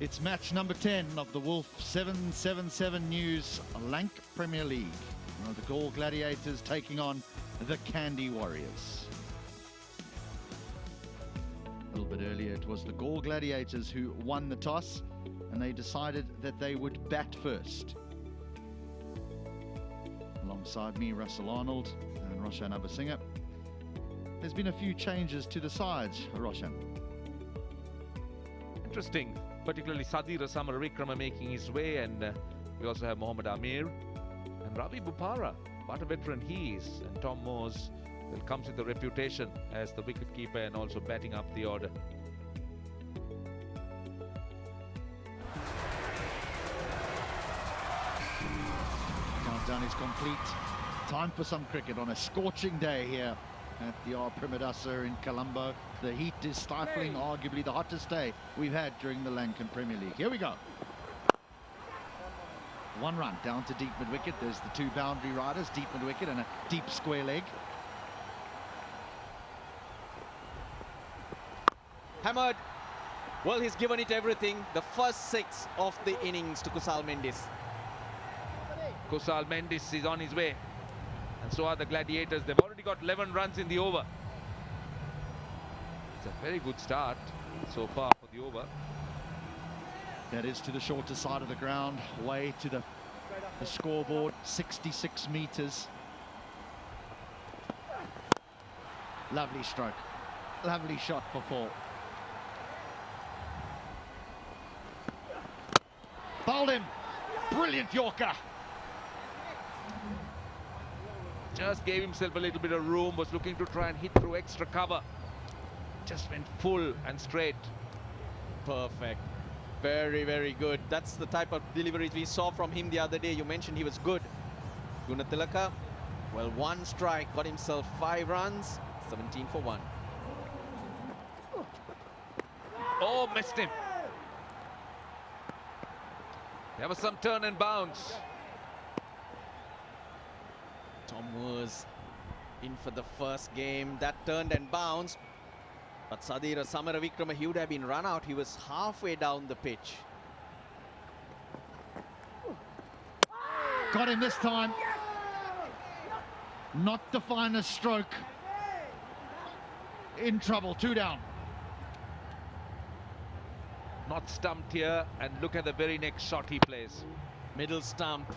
It's match number 10 of the Wolf 777 News Lank Premier League. The Galle Gladiators taking on the Kandy Warriors. A little bit earlier, it was the Galle Gladiators who won the toss, and they decided that they would bat first. Alongside me, Russell Arnold and Roshan Abasinghe. There's been a few changes to the sides, Roshan. Interesting, particularly Sadira Samaravikrama making his way, and we also have Mohammad Amir and Ravi Bupara. What a veteran he is, and Tom Moores will comes with a reputation as the wicketkeeper and also batting up the order. Countdown is complete. Time for some cricket on a scorching day here at the R. Primadasa in Colombo. The heat is stifling, arguably the hottest day we've had during the Lankan Premier League. Here we go. One run down to deep mid-wicket. There's the two boundary riders, deep mid-wicket and a deep square leg. Hammered. Well, he's given it everything. The first 6 of the innings to Kusal Mendis. Kusal Mendis is on his way, and so are the Gladiators. They've already got 11 runs in the over. It's a very good start so far for the over. That is to the shorter side of the ground, way to the scoreboard, 66 metres. Lovely stroke, lovely shot for 4. Bowled him, brilliant Yorker. Just gave himself a little bit of room, was looking to try and hit through extra cover. Just went full and straight. Perfect. Very, very good. That's the type of deliveries we saw from him the other day. You mentioned he was good. Gunatilaka, well, 1 strike, got himself 5 runs, 17 for 1. Oh, missed him. There was some turn and bounce. Tom was in for the first game. That turned and bounced. But Sadira Samaravikrama, he would have been run out. He was halfway down the pitch. Got him this time. Not the finest stroke. In trouble, 2 down. Not stumped here, and look at the very next shot he plays. Middle stump.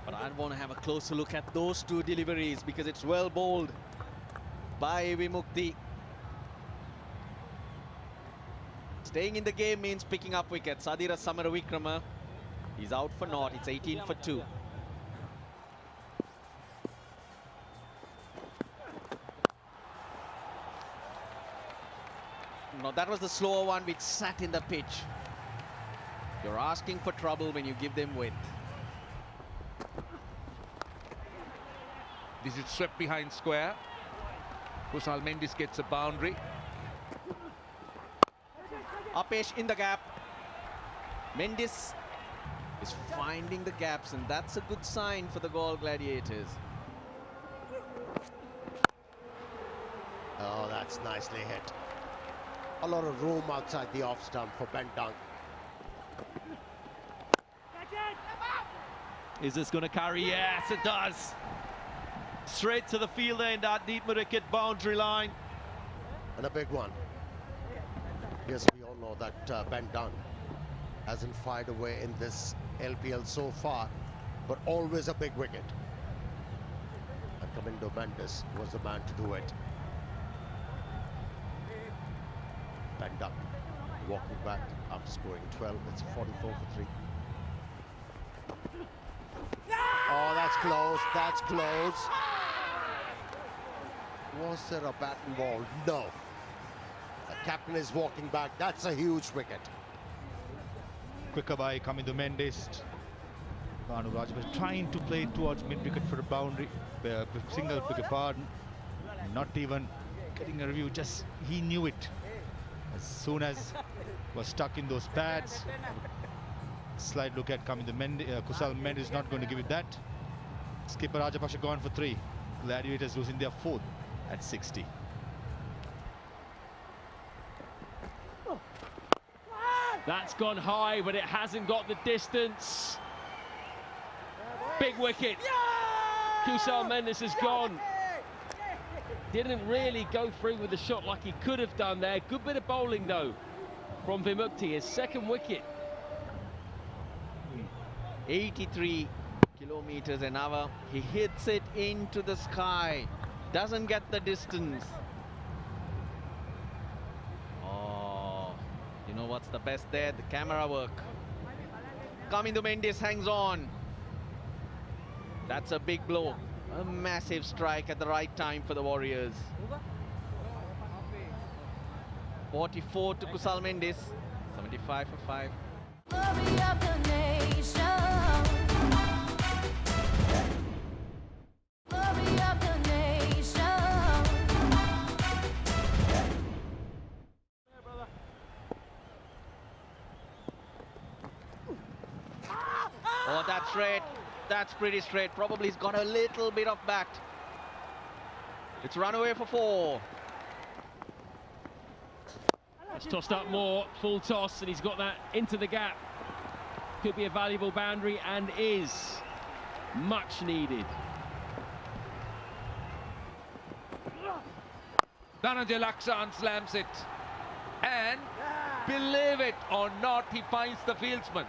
But I want to have a closer look at those 2 deliveries because it's well bowled by Vimukti. Staying in the game means picking up wickets. Sadira Samaravikrama, he's out for naught. It's 18 for 2. No, that was the slower one which sat in the pitch. You're asking for trouble when you give them width. This is swept behind square. Kusal Mendis gets a boundary. Apesh in the gap. Mendis is finding the gaps, and that's a good sign for the Galle Gladiators. Oh, that's nicely hit. A lot of room outside the off stump for Ben Dunk. Is this going to carry? Yes, it does. Straight to the fielder in that deep wicket boundary line. And a big one. Yes, we all know that Ben Dunn hasn't fired away in this LPL so far, but always a big wicket. And Kamindo Mendes was the man to do it. Ben Dunn walking back after scoring 12. It's 44 for 3. Oh, that's close. That's close. Was there a bat involved? No. The captain is walking back. That's a huge wicket. Quicker by Kamindo Mendes. Banu Rajapaksa trying to play towards mid-wicket for a boundary. Single, beg your pardon. Not even getting a review. Just he knew it. As soon as was stuck in those pads. Slight look at Kamindo Mendes. Kusal Mendes not going to give it that. Skipper Rajapaksa gone for 3. Gladiators losing their 4th at 60. That's gone high, but it hasn't got the distance. Big wicket. Kusal Mendes has gone. Didn't really go through with the shot like he could have done there. Good bit of bowling, though, from Vimukti, his second wicket. 83 kilometers an hour. He hits it into the sky. Doesn't get the distance. Oh, you know what's the best there? The camera work. Kamindu Mendes hangs on. That's a big blow. A massive strike at the right time for the Warriors. 44 to Kusal Mendes. 75 for 5. Glory of the nation. Glory of the nation. Oh, that's straight. That's pretty straight. Probably he's got a little bit of bat. It's run away for 4. It's tossed up more, full toss, and he's got that into the gap. Could be a valuable boundary, and is much needed. Dhananjay Laxan slams it. And believe it or not, he finds the fieldsman.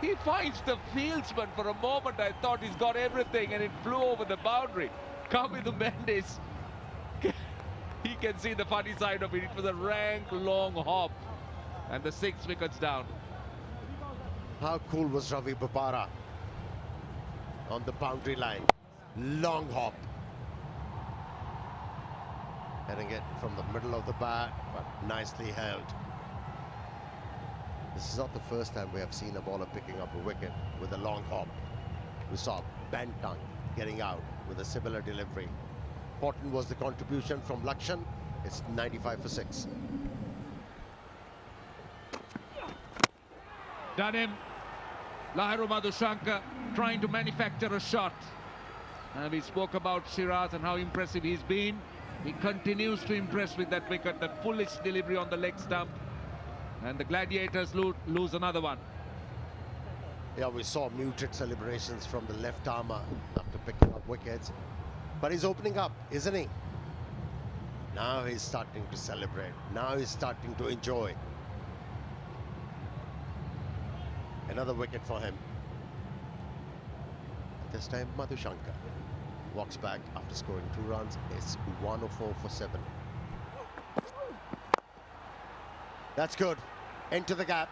He finds the fieldsman. For a moment, I thought he's got everything, and it flew over the boundary. Kamindu Mendes, he can see the funny side of it. It was a rank long hop, and the 6 wickets down. How cool was Ravi Bopara on the boundary line? Long hop. Hitting it from the middle of the bat, but nicely held. This is not the first time we have seen a bowler picking up a wicket with a long hop. We saw Bantang getting out with a similar delivery. Important was the contribution from Lakshan. It's 95 for 6. Done him. Lahiru Madhushanka trying to manufacture a shot. And we spoke about Shiraz and how impressive he's been. He continues to impress with that wicket, the foolish delivery on the leg stump. And the Gladiators lose another one. Yeah, we saw muted celebrations from the left armour after picking up wickets. But he's opening up, isn't he? Now he's starting to celebrate. Now he's starting to enjoy. Another wicket for him. This time Madhushanka walks back after scoring 2 runs. It's 104 for 7. That's good. Into the gap.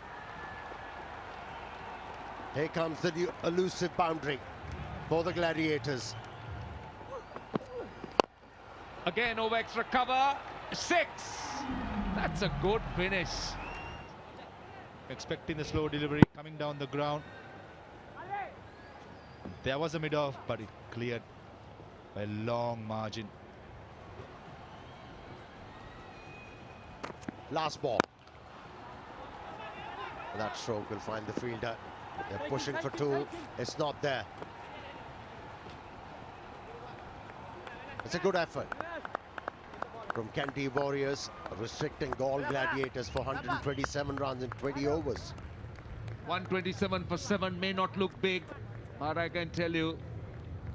Here comes the new elusive boundary for the Gladiators. Again, over extra cover. 6. That's a good finish. Expecting the slow delivery coming down the ground. There was a mid-off, but it cleared by a long margin. Last ball. That stroke will find the fielder. They're pushing for 2. It's not there. It's a good effort from Kandy Warriors, restricting Galle Gladiators for 127 runs in 20 overs. 127 for 7 may not look big, but I can tell you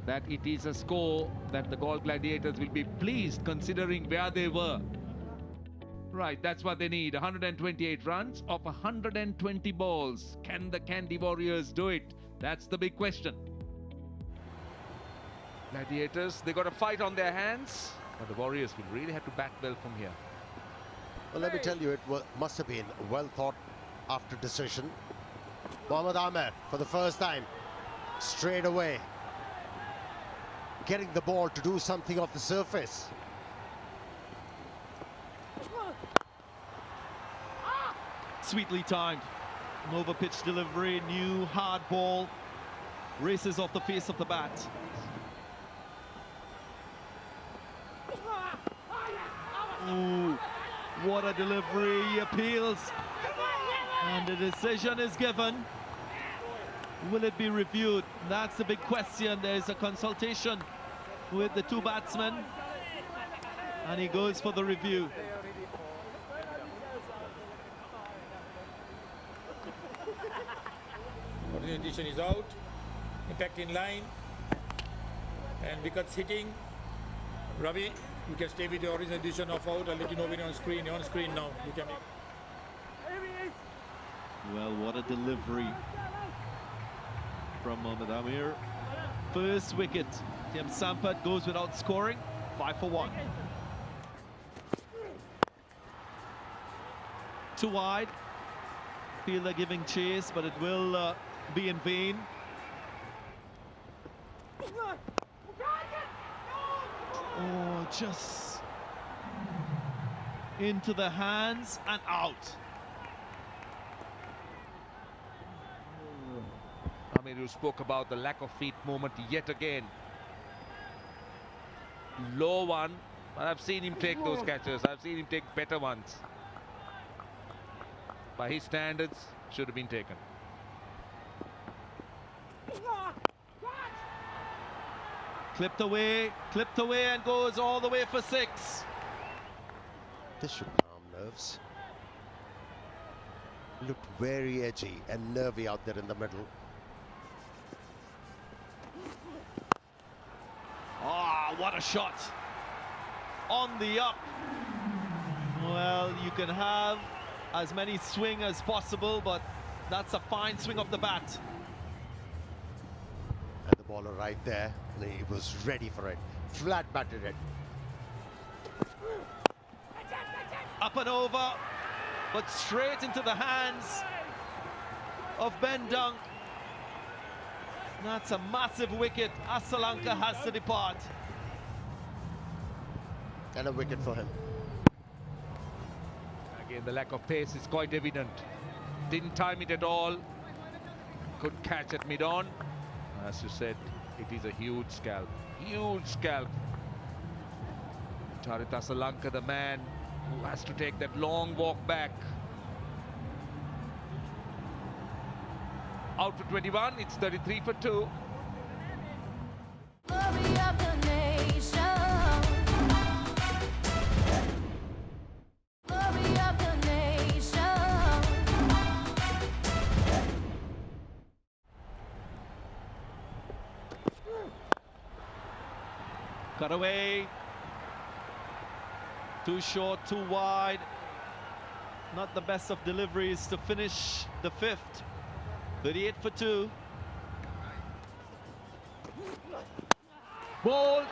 that it is a score that the Galle Gladiators will be pleased considering where they were. Right, that's what they need. 128 runs off 120 balls. Can the Kandy Warriors do it? That's the big question. Gladiators, they got a fight on their hands, but the Warriors will really have to bat well from here. Well, let me tell you, it must have been a well thought after decision. Mohammad Amer, for the first time, straight away, getting the ball to do something off the surface. Sweetly timed. An over-pitch delivery, new hard ball. Races off the face of the bat. Ooh, what a delivery. He appeals. And the decision is given. Will it be reviewed? That's the big question. There's a consultation with the 2 batsmen. And he goes for the review. Orientation is out. Impact in line. And wickets hitting. Ravi, you can stay with your orientation of out. I'll let you know when you're on screen. You're on screen now. You can make. Well, what a delivery from Mohammad Amir. First wicket. Tim Sampat goes without scoring. 5 for 1. Too wide. Fielder giving chase, but it will be in vain. Oh, just into the hands and out. Amir, you spoke about the lack of feet movement yet again. Low one, but I've seen him take those catches. I've seen him take better ones. By his standards, should have been taken. Clipped away, and goes all the way for 6. This should calm nerves. Looked very edgy and nervy out there in the middle. Ah, what a shot. On the up. Well, you can have as many swing as possible, but that's a fine swing of the bat. And the bowler right there, and he was ready for it. Flat batted it. Up and over, but straight into the hands of Ben Dunk. That's a massive wicket. Asalanka has to depart. And a wicket for him. Again, the lack of pace is quite evident. Didn't time it at all. Could catch at mid-on. As you said, it is a huge scalp. Huge scalp. Charit Asalanka, the man who has to take that long walk back. Out for 21, it's 33 for 2. Glory of the nation. Glory of the nation. Cut away. Too short, too wide. Not the best of deliveries to finish the 5th. 38 for 2. Ball.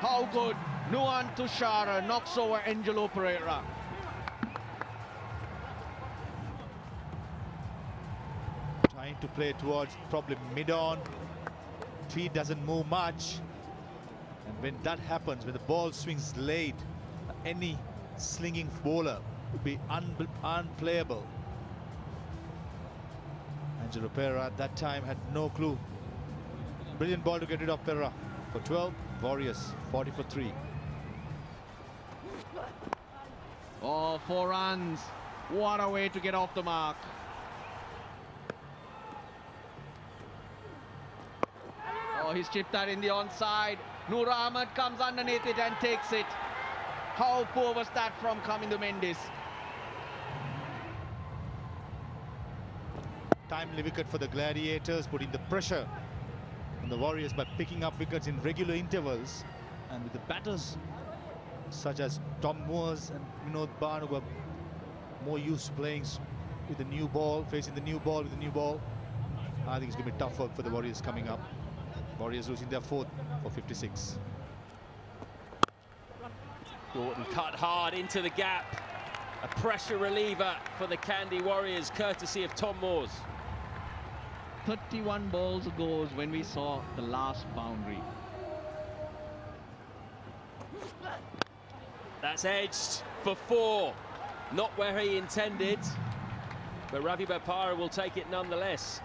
How good. Nuan Tushara knocks over Angelo Pereira. Trying to play towards probably mid-on. Feet doesn't move much. And when that happens, when the ball swings late, any slinging bowler would be unplayable. Angelo Pereira at that time had no clue. Brilliant ball to get rid of Pereira. For 12, Warriors 40 for 3. Oh, 4 runs. What a way to get off the mark. Oh, he's chipped that in the onside. Noor Ahmed comes underneath it and takes it. How poor was that from Kamindu Mendis? Timely wicket for the Gladiators, putting the pressure on the Warriors by picking up wickets in regular intervals. And with the batters such as Tom Moores and Vinod Bhan, who are more used to playing with the new ball, facing the new ball with the new ball, I think it's going to be tough work for the Warriors coming up. Warriors losing their 4th for 56. Gordon cut hard into the gap. A pressure reliever for the Kandy Warriors, courtesy of Tom Moores. 31 balls goes when we saw the last boundary. That's edged for 4. Not where he intended, but Ravi Bopara will take it nonetheless.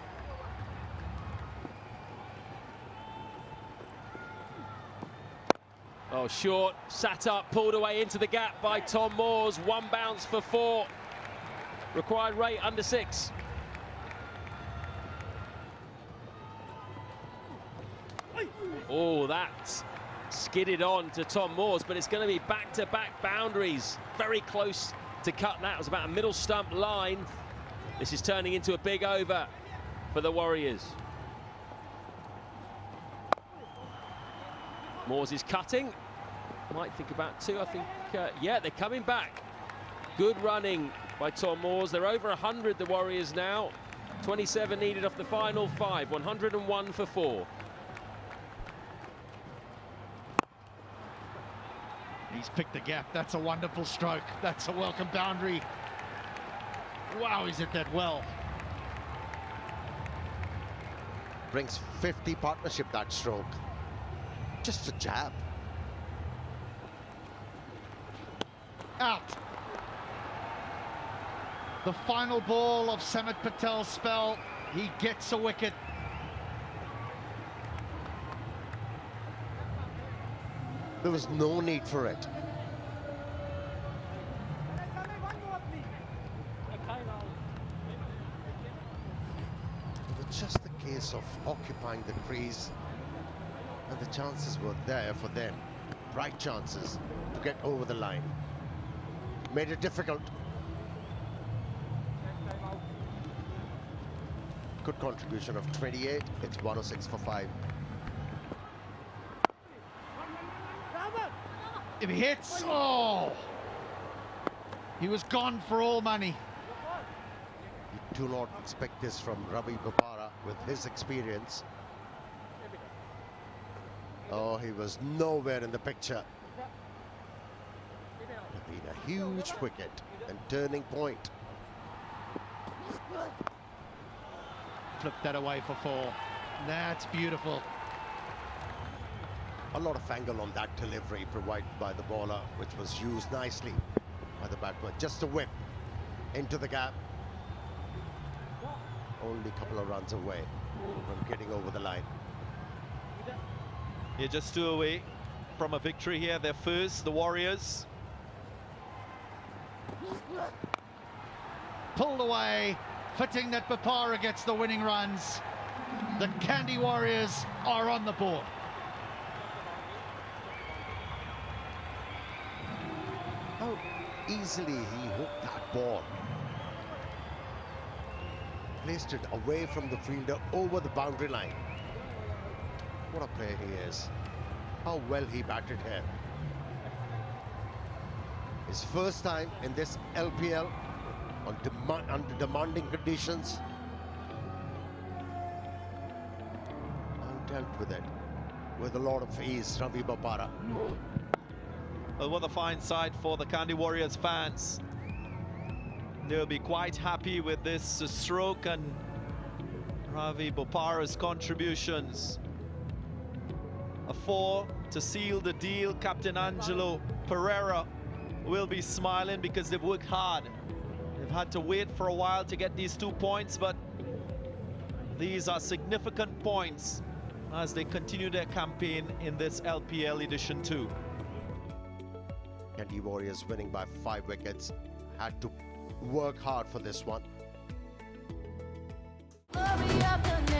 Oh, short, sat up, pulled away into the gap by Tom Moores. 1 bounce for 4. Required rate under 6. Oh, that skidded on to Tom Moores, but it's going to be back-to-back boundaries. Very close to cut that. It was about a middle stump line. This is turning into a big over for the Warriors. Moores is cutting. Might think about two. I think, yeah, they're coming back. Good running by Tom Moores. They're over 100, the Warriors now. 27 needed off the final 5. 101 for 4. He's picked the gap. That's a wonderful stroke. That's a welcome boundary. Wow, he's hit that well. Brings 50 partnership, that stroke. Just a jab. Out. The final ball of Samit Patel's spell. He gets a wicket. There was no need for it. It was just the case of occupying the crease, and the chances were there for them. Right chances to get over the line. Made it difficult. Good contribution of 28. It's 106 for 5. If he hits, oh! He was gone for all money. You do not expect this from Ravi Bopara with his experience. Oh, he was nowhere in the picture. It's been a huge wicket and turning point. Flip that away for 4. That's beautiful. A lot of angle on that delivery provided by the bowler, which was used nicely by the batsman. Just a whip into the gap. Only a couple of runs away from getting over the line. Yeah, just 2 away from a victory here. They're first, the Warriors. Pulled away, fitting that Bopara gets the winning runs. The Kandy Warriors are on the board. How easily he hooked that ball. Placed it away from the fielder over the boundary line. What a player he is. How well he batted here. His first time in this LPL under demanding conditions. And dealt with it with a lot of ease, Ravi Bopara. Well, what a fine sight for the Kandy Warriors fans. They'll be quite happy with this stroke and Ravi Bopara's contributions. A 4 to seal the deal. Captain Angelo Pereira will be smiling because they've worked hard. They've had to wait for a while to get these 2 points, but these are significant points as they continue their campaign in this LPL Edition 2. Kandy Warriors winning by 5 wickets. Had to work hard for this one. Glory of the